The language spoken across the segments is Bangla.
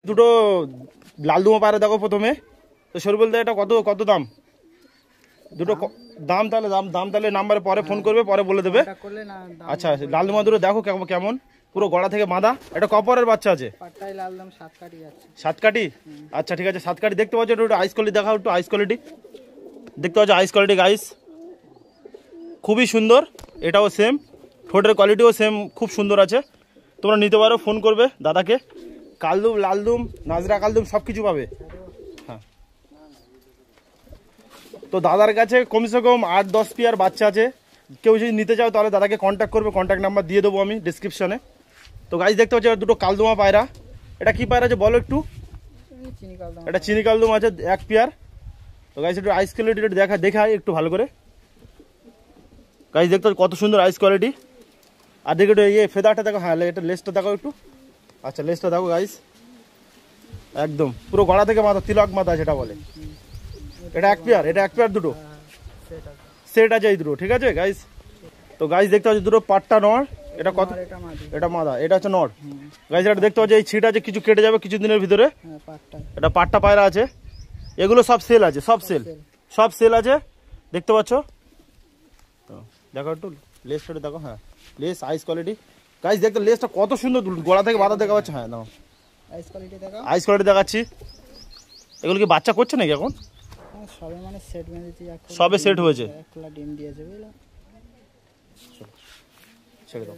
দুটো লালদুমা পায়রা দেখো প্রথমে। তো শরীফুল দা এটা কত কত দাম? দুটো দাম তাহলে দাম তাহলে নাম্বারে পরে ফোন করবে, পরে বলে দেবে। আচ্ছা লালদুমা দুটো দেখো কেমন, পুরো গলা থেকে বাঁধা। এটা কপরের বাচ্চা আছে, সাতকাঠি। আচ্ছা ঠিক আছে, সাতকাঠি দেখতে পাচ্ছ। একটু আইস কোয়ালিটি দেখাও, একটু আইস কোয়ালিটি দেখতে পাচ্ছ। আইস কোয়ালিটি গাইস খুবই সুন্দর। এটাও সেম, ঠোঁটের কোয়ালিটিও সেম, খুব সুন্দর আছে। তোমরা নিতে পারো, ফোন করবে দাদাকে। কালদুম, লালদুম, নাজরা কালদুম সব কিছু পাবে। হ্যাঁ, তো দাদার কাছে কমসে কম 8-10 পেয়ার বাচ্চা আছে। কেউ যদি নিতে চাও তাহলে দাদাকে কন্ট্যাক্ট করবে, কন্ট্যাক্ট নাম্বার দিয়ে দেবো আমি ডিসক্রিপশনে। তো গাইস দেখতে পাচ্ছি দুটো কালদুমা পায়রা। এটা কি পায়রা আছে বলো একটু? এটা চিনি কালদুম আছে 1 পেয়ার। তো গাইস একটু আইস কোয়ালিটি দেখাই একটু ভালো করে। গাইস দেখতে কত সুন্দর আইস কোয়ালিটি। আর দেখো একটু ফেদারটা দেখো। হ্যাঁ, এটা লেজটা দেখো একটু। আচ্ছা লেজটা দেখো গাইস, একদম পুরো গলা থেকে মাথা, তিলক মাথা যেটা বলে। এটা 1 পেয়ার, এটা 1 পেয়ার দুটো সেট আছে এই দুটো, ঠিক আছে গাইস। তো গাইস দেখতে পাচ্ছি দুটো পাট্টা নড়। এটা কত? এটা মাদা, এটা হচ্ছে নড়। গাইস এটা দেখতে পাচ্ছি এই ছিট আছে, কিছু কেটে যাবে কিছু দিনের ভিতরে। এটা পাট্টা পায়রা আছে। এগুলো সব সেল আছে, সব সেল আছে দেখতে পাচ্ছ। দেখো একটু লেজটা দেখো। হ্যাঁ, লেস আইস কোয়ালিটি গাইস দেখতে, লেসটা কত সুন্দর, গলা থেকে বাঁধা দেখা যাচ্ছে। হ্যাঁ নাও আইস কোয়ালিটি দেখাচ্ছি। এগুলো কি বাচ্চা করছে নাকি এখন? সবে সেট হয়েছে। ছেড়ে দাও।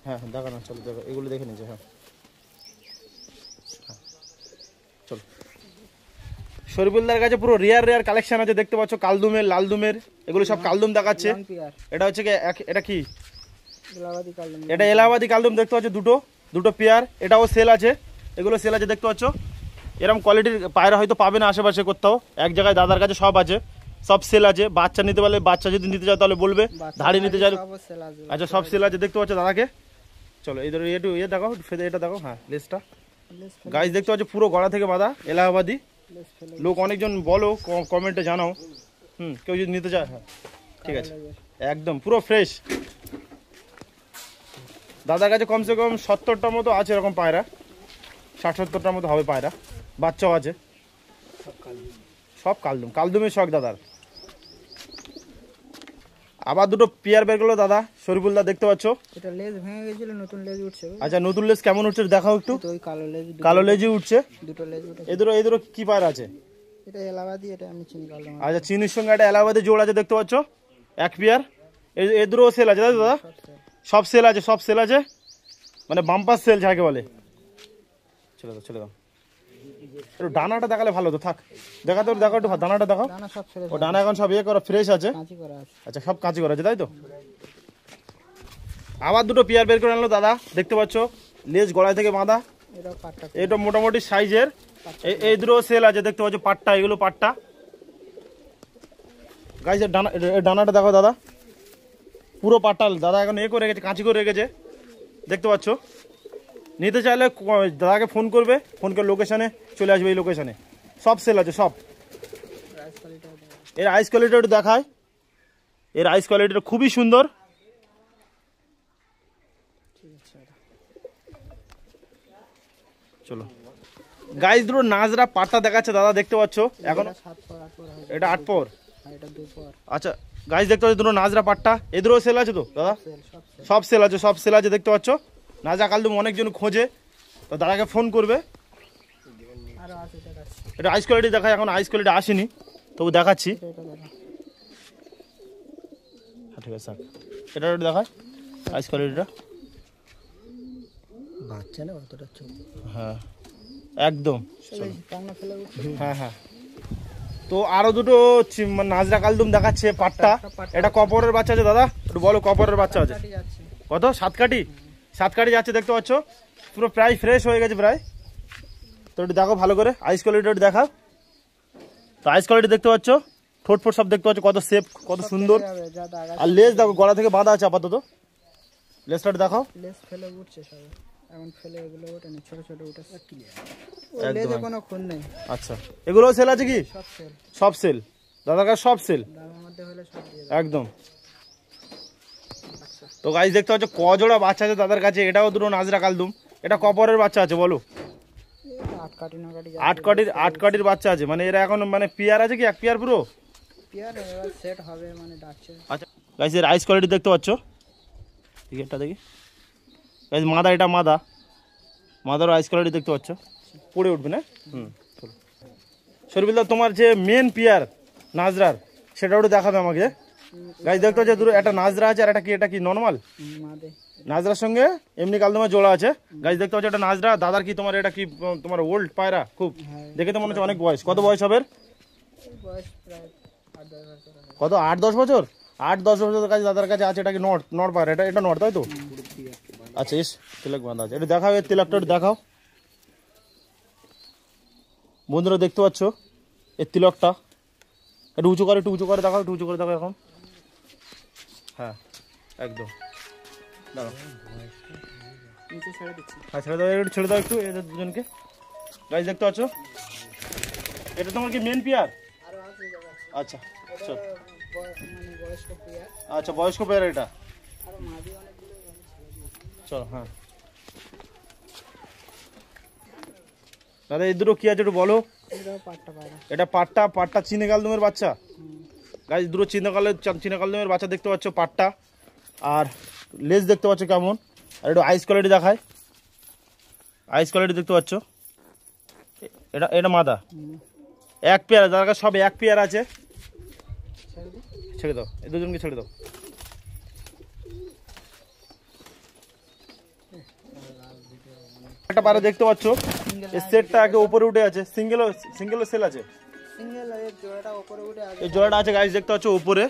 হ্যাঁ দেখা না, চলো দেখো এগুলো দেখে নিচ্ছে। হ্যাঁ চলো। শরীফুলদার কাছে পুরো রেয়ার কালেকশন আছে দেখতে পাচ্ছ। কালদুমের, লালদুমের, এগুলো সব কালদুম দেখাচ্ছে। এটা হচ্ছে কি, এটা কি? এটা এলাহাবাদি কালদুম দেখতে পাচ্ছ, দুটো পেয়ার। এটাও সেল আছে, এগুলো সেল আছে দেখতে পাচ্ছ। এরকম কোয়ালিটির পায়রা হয়তো পাবে না আশেপাশে কোথাও, এক জায়গায় দাদার কাছে সব আছে, সব সেল আছে। বাচ্চা নিতে পারলে, বাচ্চা যদি নিতে চাও তাহলে বলবে, ধাড়ি নিতে চাই। আচ্ছা সব সেল আছে দেখতে পাচ্ছ দাদাকে। চলো এই ধরো একটু দেখো, এটা দেখো। হ্যাঁ লেসটা গাইস দেখতে পাচ্ছ, পুরো গলা থেকে বাঁধা এলাহাবাদি। লোক অনেকজন বলো, কমেন্টে জানাও। কেউ যদি নিতে চায়। হ্যাঁ ঠিক আছে, একদম পুরো ফ্রেশ। দাদার কাছে কমসে কম 70টার মতো আছে এরকম পায়রা, 60-70টার মতো হবে পায়রা। বাচ্চাও আছে, সব কালদুমের শখ দাদার। আবার দুটো পেয়ার বের করলো দাদা, শরীফুল দা দেখতে পাচ্ছ। এটা লেজ ভেঙে গেছিল, নতুন লেজ উঠছে। আচ্ছা নতুন লেজ কেমন উঠছে দেখাও একটু। কালো লেজই উঠছে, দুটো লেজ উঠছে। এই দুটো কি পায়রা আছে? এটা এলাহাবাদি, এটা আমি চিনি কালদুম। আচ্ছা চিনির সঙ্গে একটা এলাহাবাদি জোড় আছে দেখতে পাচ্ছ, 1 পেয়ার। এই দুটো সেল আছে তাই তো দাদা? সব সেল আছে, মানে বাম্পার সেল যাকে বলে। চলে দাও একটু ডানাটা দেখালে ভালো তো। থাক দেখো একটু ডানাটা দেখো। ও ডানা এখন সব করা ফ্রেশ আছে। আচ্ছা সব কাঁচি করা আছে তাই তো। আবার দুটো পেয়ার বের করে আনলো দাদা দেখতে পাচ্ছ, লেজ গলায় থেকে বাঁধা। এটা মোটামুটি সাইজের। এই দুটো সেল আছে দেখতে পাচ্ছ, পাট্টা, এগুলো পাট্টা। গাইস ডানাটা দেখো দাদা, পুরো পাট্টা। দাদা এখন করে রেখেছে, কাঁচি করে রেখেছে দেখতে পাচ্ছ। নিতে চাইলে দাদাকে ফোন করবে, ফোন করে লোকেশনে চলে আসবে। এই লোকেশনে সব সেল আছে সব। এর আইস কোয়ালিটি একটু দেখায়। এর আইস কোয়ালিটিটা খুবই সুন্দর। চলো গাইস দুটো নাজরা পাট্টা দেখাচ্ছে দাদা দেখতে পাচ্ছ। এখন এটা 8 পর। আচ্ছা গাইস দেখতে পাচ্ছ দুটো নাজরা পাট্টা। এদেরও সেল আছে তো দাদা? সব সেল আছে দেখতে পাচ্ছ। নাজরা কালদুম অনেকজন খোঁজে, তো দাদাকে ফোন করবে। এটা আইস কোয়ালিটি দেখায়, এখন আইস কোয়ালিটি আসেনি, তবু দেখাচ্ছি। ঠিক আছে, এটা দেখায় আইস কোয়ালিটিটা। বাচ্চা না অতটা ছোট। হ্যাঁ একদম। হ্যাঁ তো আরো দুটো নাজরা কালদুম দেখাচ্ছে পাট্টা। এটা কপরের বাচ্চা আছে দাদা, একটু বলো কপরের বাচ্চা আছে কত? 7 কাঠি যাচ্ছে দেখতে পাচ্ছ, পুরো প্রায় ফ্রেশ হয়ে গেছে প্রায়। তো একটু দেখো ভালো করে, আইস কোয়ালিটি একটু দেখাও। তো আইস কোয়ালিটি দেখতে পাচ্ছ, ঠোঁট সব দেখতে পাচ্ছ, কত সেফ, কত সুন্দর। আর লেজ দেখো গলা থেকে বাঁধা আছে আপাতত। লেজটা দেখাও। লেজ ফেলে উঠছে সব, এখন ফেলে এগুলো ওঠে না, ছোট উঠেছে। লেজে কোনো খুন নেই। আচ্ছা এগুলো সেল আছে কি? সব সেল দাদার কাছে, সব সেল একদম। তো গাইস দেখতে পাচ্ছ কজোড়া বাচ্চা আছে দাদার কাছে। এটাও দুটো নাজরা কালদুম। এটা কপরের বাচ্চা আছে বলো? আট কাটির বাচ্চা আছে, মানে এরা এখন মানে পেয়ার আছে কি এক পেয়ার পুরো? পেয়ার এবার সেট হবে মানে ডাকছে। আচ্ছা গাইস এর আইস কোয়ালিটি দেখতে পাচ্ছ, ঠিক এটা দেখি গাইস, মাদা, এটা মাদার আইস কোয়ালিটি দেখতে পাচ্ছ, পড়ে উঠবে না। চলো শরীফুলদা, তোমার যে মেন পেয়ার নাজরার সেটা একটু দেখাবে আমাকে। গাইস দেখতে পাচ্ছ দুটো, একটা নাজরা আছে আর এটা কি নর্মাল? নাজরার সঙ্গে এমনি কালদমা জোড়া আছে। গাইস দেখতে পাচ্ছ এটা নাজরা, দাদার কি তোমার এটা কি তোমার ওল্ড পায়রা? খুব দেখে তো মনে হচ্ছে অনেক বয়স। কত বয়স হবে? কত 8-10 বছর? 8-10 বছর কাছে দাদার কাছে আছে। এটা কি নর পায়রা? এটা নর, তাই তো? আচ্ছা এস তিলক বাঁধা আছে, এটা দেখাও, এর তিলকটা দেখাও বন্ধুরা। দেখতে পাচ্ছ এর তিলকটা, একটু উঁচু করে দেখাও, এখন। হ্যাঁ একদম দাঁড়াও, হ্যাঁ ছেড়ে দাও একটু এদের দুজনকে। গাইস দেখতে পাচ্ছ এটা তোমার কি মেন পেয়ার? আচ্ছা চল, আচ্ছা বয়স্ক পেয়ার এটা, চলো। হ্যাঁ দাদা এই দুটো কি আছে একটু বলো। এটা পাট্টা চীনে কালদমের বাচ্চা। গাইস দুটো চীনে কালদমের বাচ্চা দেখতে পাচ্ছ, পাট্টা। আর লেজ দেখতে পাচ্ছ কেমন, আর একটু আইস কোয়ালিটি দেখায়। আইস কোয়ালিটি দেখতে পাচ্ছ, এটা মাদা এক পেয়ার, যার কাছে সব এক পেয়ার আছে। ছেড়ে দাও এই দুজনকে, ছেড়ে দাও। একটা পায়রা দেখতে পাচ্ছ, এই সেটটা আগে উপরে উঠে আছে, সিঙ্গেল সেল আছে, এই জোড়াটা আছে গাইস দেখতে পাচ্ছ উপরে।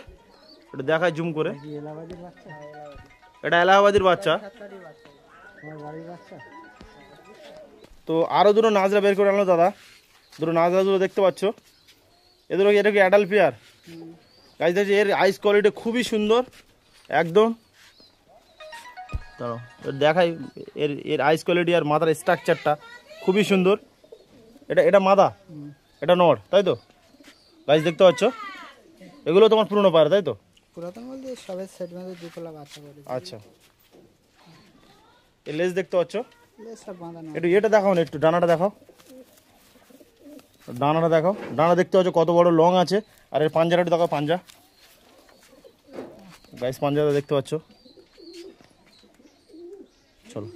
এটা দেখায় জুম করে, এটা এলাহাবাদের বাচ্চা। তো আরো দুটো নাজরা বের করে আনলো দাদা, দুটো নাজরা দুটো দেখতে পাচ্ছ। এটা কি অ্যাডাল্ট পেয়ার? গাইস দেখছি এর আইস কোয়ালিটি খুবই সুন্দর একদম। দাঁড়াও দেখাই, এর আইস কোয়ালিটি আর মাথার স্ট্রাকচারটা খুবই সুন্দর। এটা মাদা, এটা নর, তাই তো? গাইস দেখতে পাচ্ছ এগুলো তোমার পুরনো পায়রা, তাই তো? পুরাতন বলতে সবের সেট মধ্যে দুটোলা বাচ্চা করে। আচ্ছা এই লেজ দেখতে পাচ্ছ, লেজটা বাঁধা না। একটু এটা দেখাও না, একটু ডানাটা দেখাও, ডানা দেখতে পাচ্ছ কত বড় লং আছে। আর এর পাঞ্জাটা একটু দেখাও, পাঞ্জা গাইস, পাঞ্জাটা দেখতে পাচ্ছ। চলো